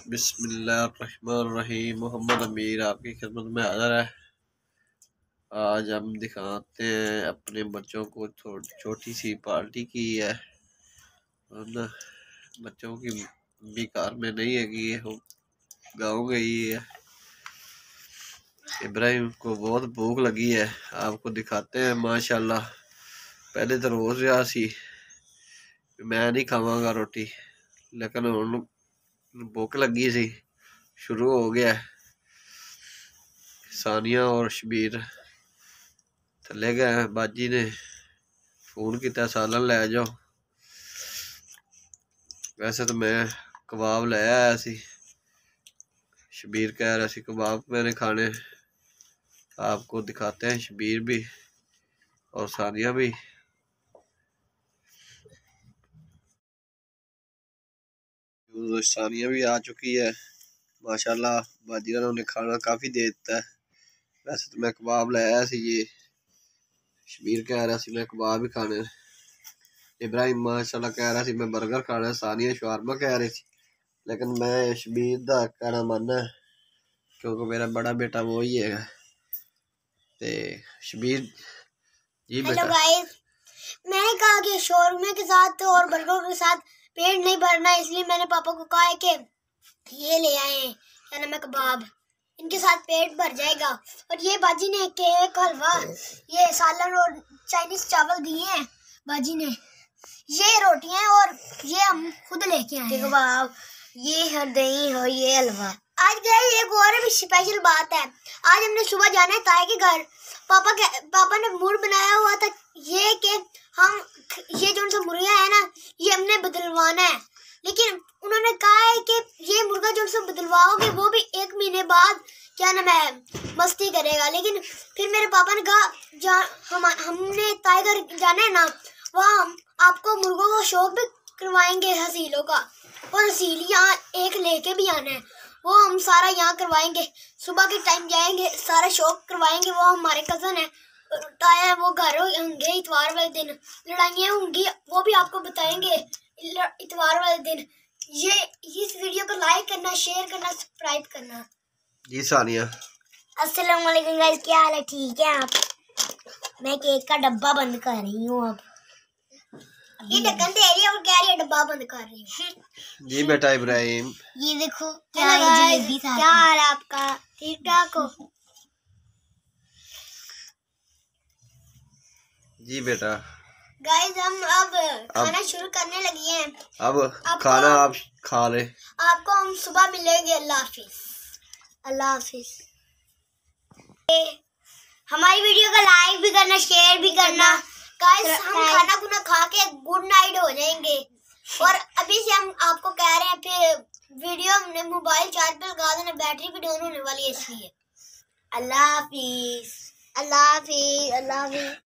बिस्मिल्लाहिर्रहमानिर्रहीम। मोहम्मद अमीर आपकी खिदमत में हाज़िर है। आज हम दिखाते हैं अपने बच्चों को छोटी सी पार्टी की है और ना बच्चों की भी कार में नहीं है कि ये गाँव गई है। इब्राहिम को बहुत भूख लगी है, आपको दिखाते हैं। माशाल्लाह पहले तो रोज़ रहा सी मैं नहीं खावांगा रोटी, लेकिन हुण भूख लगी सी, शुरू हो गया है। सानिया और शबीर थले गए, बाजी ने फोन किया सालन लै जाओ। वैसे तो मैं कबाब ले आया सी, शबीर कह रहा सी कबाब मैंने खाने। आपको दिखाते हैं शबीर भी और सानिया भी। सानिया भी आ चुकी है माशाल्लाह। बाजीगरों ने खाना काफ़ी दे देता है। वैसे तो मैं कबाब लाया सी, ये शबीर कह रहा सी मैं कबाब ही खाने। इब्राहिम माशाल्लाह कह रहा सी मैं बर्गर खाना। सानिया शवारमा कह रही थी, लेकिन मैं शबीर दा कहना मानना है क्योंकि मेरा बड़ा बेटा वो ही है। ते शबीर जी हेलो गाइस, मैंने कहा कि शोरमे के साथ और बर्गर के साथ पेट नहीं भरना, इसलिए मैंने पापा को कहा है कि ये ले आए हैं क्या नाम है कबाब, इनके साथ पेट भर जाएगा। और ये बाजी ने केक, हलवा, ये सालन और चाइनीज चावल दिए हैं बाजी ने। ये रोटियां और ये हम खुद लेके आए हैं कबाब, ये है दही और ये हलवा। आज गए एक और भी स्पेशल बात है। आज हमने सुबह जाना है ताए के घर। पापा ने मूड बनाया हुआ था ये कि हम ये जो सा मुर्गा है ना, ये हमने बदलवाना है। लेकिन उन्होंने कहा है कि ये मुर्गा जो सा बदलवाओगे वो भी 1 महीने बाद क्या नाम है मस्ती करेगा। लेकिन फिर मेरे पापा ने कहा हमने ताए घर जाना है ना, वहाँ हम आपको मुर्गों का शौक भी करवाएंगे हसीलों का, और हसील यहाँ एक लेके भी आना है, वो हम सारा यहाँ करवाएंगे। सुबह के टाइम जाएंगे, सारा शौक करवाएंगे। वो हमारे कजन है, ताया वो घर होंगे इतवार वाले दिन, लड़ाइयाँ होंगी वो भी आपको बताएंगे इतवार वाले दिन। ये इस वीडियो को लाइक करना, शेयर करना, सब्सक्राइब करना। जी सानिया अस्सलाम वालेकुम गाइस, क्या हाल है? ठीक है आप? मैं केक का डब्बा बंद कर रही हूँ अब। ये ढक्कन दे रही है और कह रही है डब्बा बंद कर रही हूँ। जी बेटा इब्राहिम, ये देखो क्या जलेबी था। क्या हाल है आपका? ठीक ठाक हो? जी बेटा। गाइस हम अब खाना शुरू करने लगे हैं। अब खाना आप खा ले। आपको हम सुबह मिलेंगे। अल्लाह हाफिज। अल्लाह हाफिज। हमारी वीडियो को लाइक भी करना, शेयर भी करना। गाइस हम खाना खुना खा के गुड नाइट हो जाएंगे। और अभी से हम आपको कह रहे हैं फिर वीडियो हमने मोबाइल चार्ज पे लगा देना, बैटरी भी डाउन होने वाली है इसलिए। अल्लाह हाफिज। अल्लाह हाफिज। अल्लाह हाफिज।